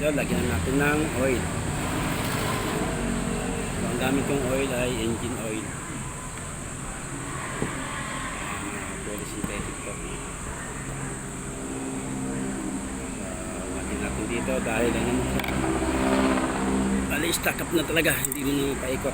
idol, lagyan natin ng oil. So, ang gamit kong oil ay engine oil. Synthetic to. Lagyan natin dito dahil ano siya, stack up na talaga, hindi mo na paikot.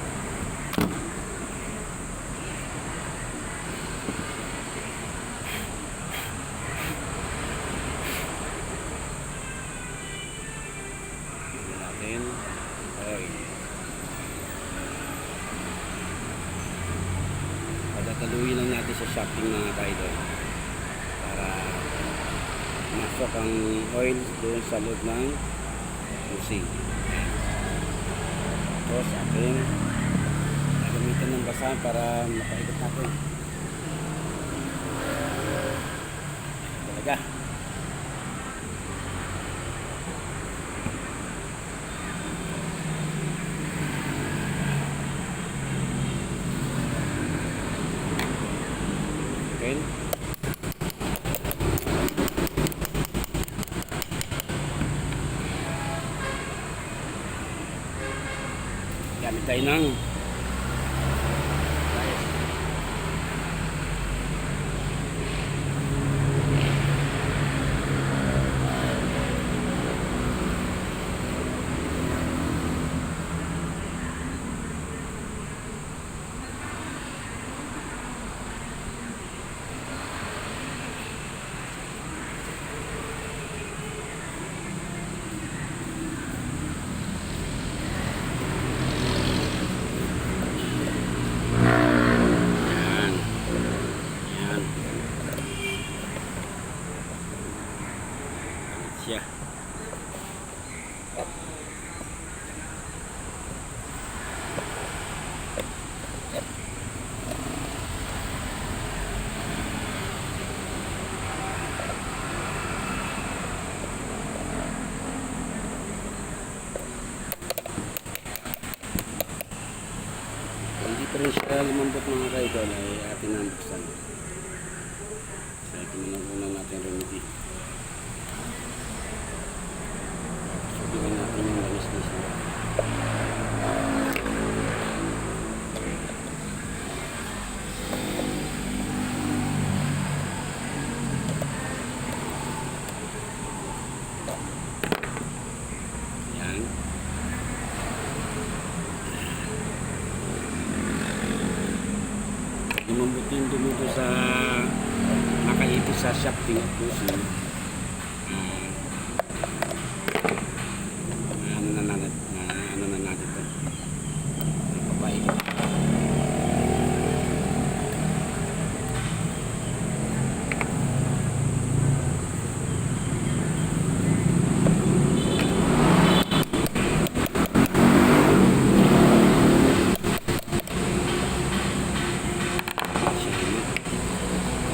Pagkakaluin lang natin sa shafting mga kaidol para masok ang oil doon sa loob ng fusing. Tapos ating gagamitan ng basahan para makaikot natin talaga. Okay. Gamit tayo ng siya. Hindi pa rin siya lumambot mga kaidol ay atin ang buksan. So ito muna natin remedy. Tingnan natin yung lanis-nis na. Yan. Lumambutin dumuto sa nakaipit sa shafting at pusing. Ano na natin ito papaikot.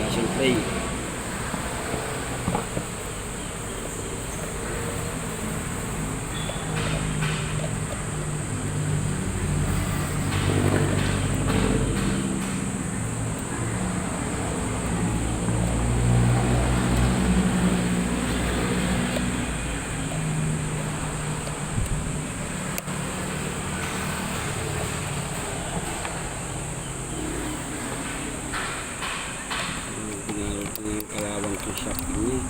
Russian play. Yung kalawang ko shafting niya.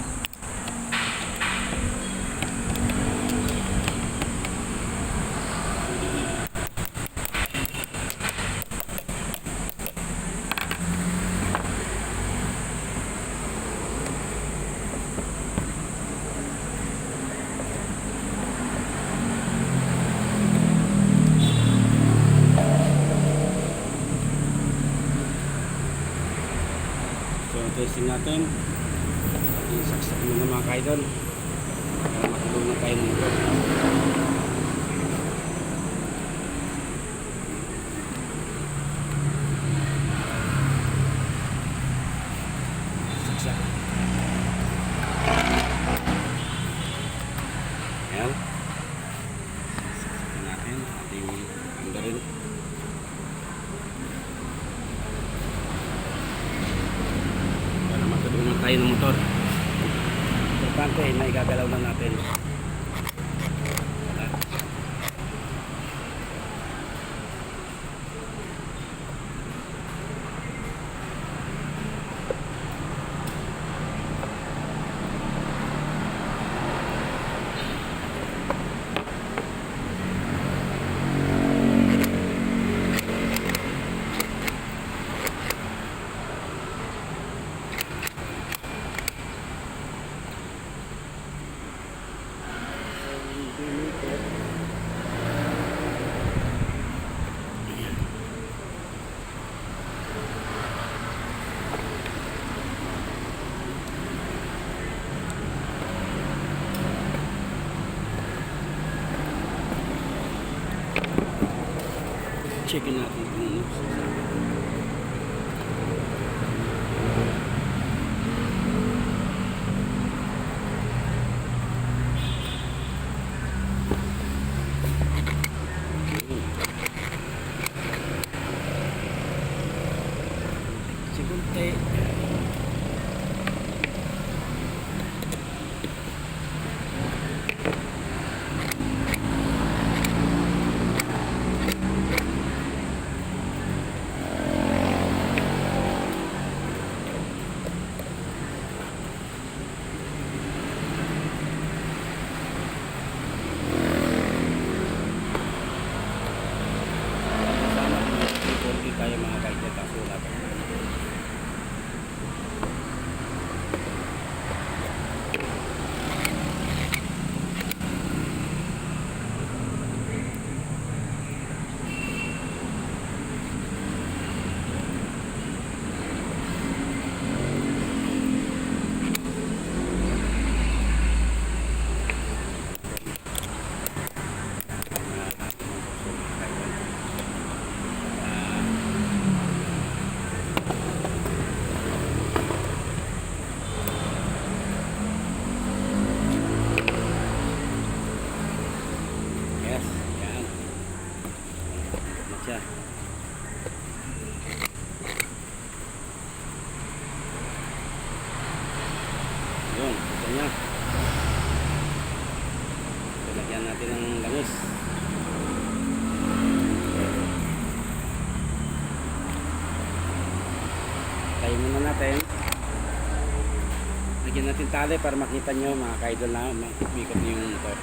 Testing natin. Isaksak muna mga kaidol para makatulong tayo ng motor. Saksak. Ayan. Saksak natin ating andarin. Tayo ng motor. Importante, may gagalaw na natin. Checkin natin kung ano. Sigunte. Tayo mga kaibigan, kaso wala pa. Yes, yan. Ikot na siya. Yun, ito niya. Lagyan natin ng langis. Tayo muna natin. Lagyan natin tali para makita nyo mga kaidol na makikot nyo yung motor.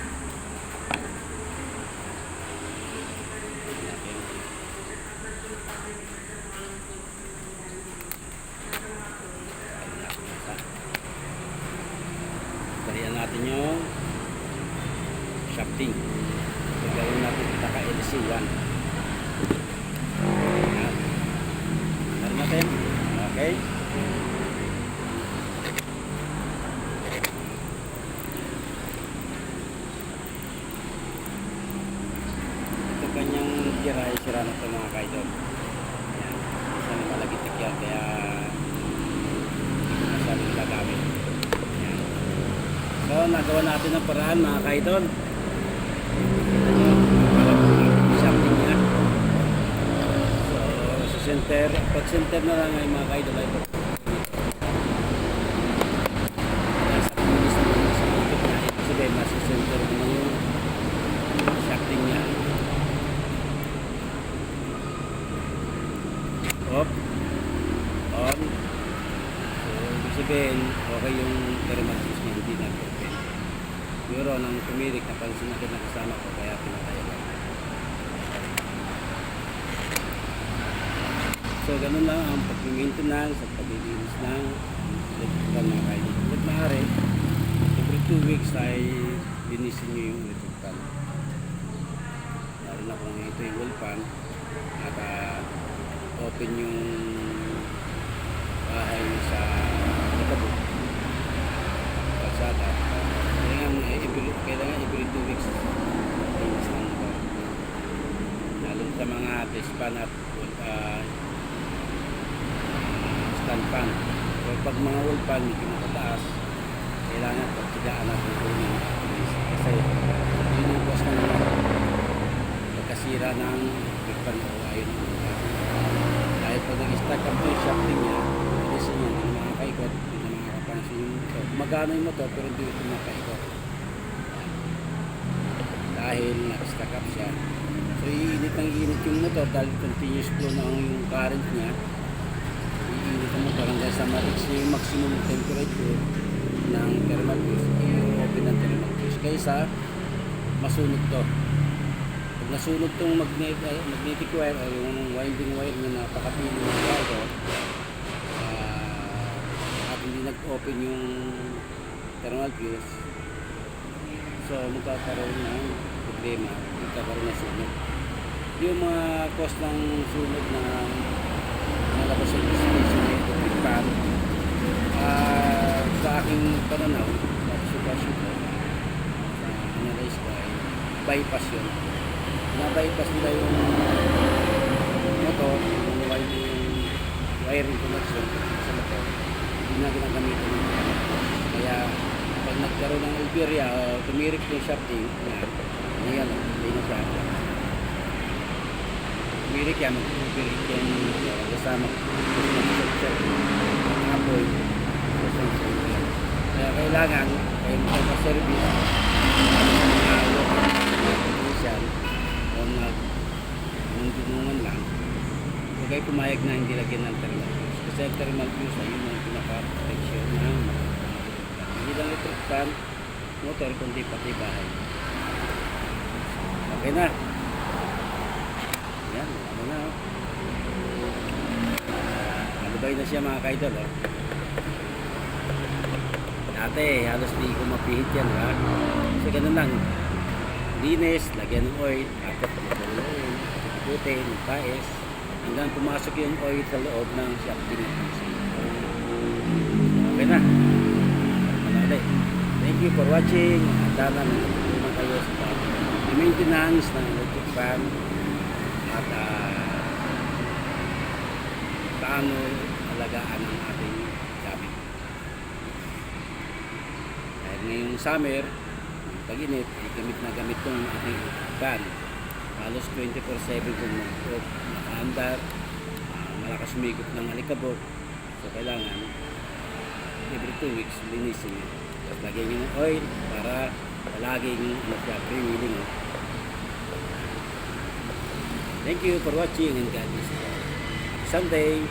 Dalian natin yung shafting. Gagawin natin pitaka LC1. Dalian natin. Okay. Ito kanyang gear ay sira na ito mga kaidol. Ayan. Isa na malagitik yan kaya masabi nila gamit. So, nagawa natin ang paraan mga kaidol. Shafting niya. So, sa center, pag center na lang ay mga kaidol ay sabihin, nasa center na yung shafting niya. Off. On. So, ibig sabihin, okay yung thermal fuse niya, hindi nag-open. Pero nang tumirik, napansin natin na kasama ko, kaya pinatay lang. So, ganun lang ang pag-maintenance at pag-release ng electrical mga kaidol. At maaari, every 2 weeks ay linisin nyo yung electrical. Lalo na kung ito yung wheel pan at open yung bahay sa likabot kalsada, kailangan every 2 weeks linis ng motor, lalo sa mga test pan at stand pan. So, pag mga wheel pan medyo makataas, kailangan pagsigaan natin kunin kasi yun yung cause ng pagkasira ng wheel pan o ayun. Dahil pag nag-start up yung shafting niya, alisin niya, hindi na makakaikot, hindi na makakapansin yung motor. Magano yung motor pero hindi ito makaikot. Dahil nag-stack up siya. So iinit ng iinit yung motor dahil continuous flow na yung current niya. Iinit ang motor hanggang sa ma-reach niya yung maximum temperature ng thermal fuse, i-open ng thermal fuse. Kaysa masunog to. Nasunog tong magnetic wire o yung winding wire na napakapili ng wire at hindi nag-open yung thermal fuse, so magkakaroon ng problema, magkakaroon ng sunog. Yung mga cause ng sunog na nalabas sa specification na electric pan, sa aking pananaw, sa observation ko, sa analyze ko ay bypass yun. Na-bypass nila yung motor, yung wiring connection sa motor, hindi na ginagamitan ng kaya pag nagkaroon ng Alberia, tumirik yung shafting, yan, hindi na siya. Tumirik yan, kasama apoy. Kaya kailangan, kayo magpa-service, technician, o nagdunungan lang, huwag kayo pumayag na hindi lagyan ng thermal fuse. Kasi ang thermal fuse ay yun ang pinaka-protection ng hindi lang electric fan, motor, kundi pati bahay. Okay na. Yan, ano na. Alubay na siya mga kaidol. Dati, halos di ko mapihit yan. Ha? So, ganun lang. Linis, lagyan ng oil, tapos pagkakuluin, putin, pais, hanggang pumasok yung oil sa loob ng shafting. Okay na. Manali. Thank you for watching. At sana natutulungan kayo sa maintenance ng electric fan at paano alagaan ang ating gamit. Dahil ngayong summer, pag-init, gamit na gamit itong ating fan. Halos 24/7 kung nakaandar, malakas umigop ng alikabok. So kailangan every 2 weeks linisin nyo. Tapos lagyan nyo ng oil para palaging freewheeling. Thank you for watching and God bless you. Happy Sunday.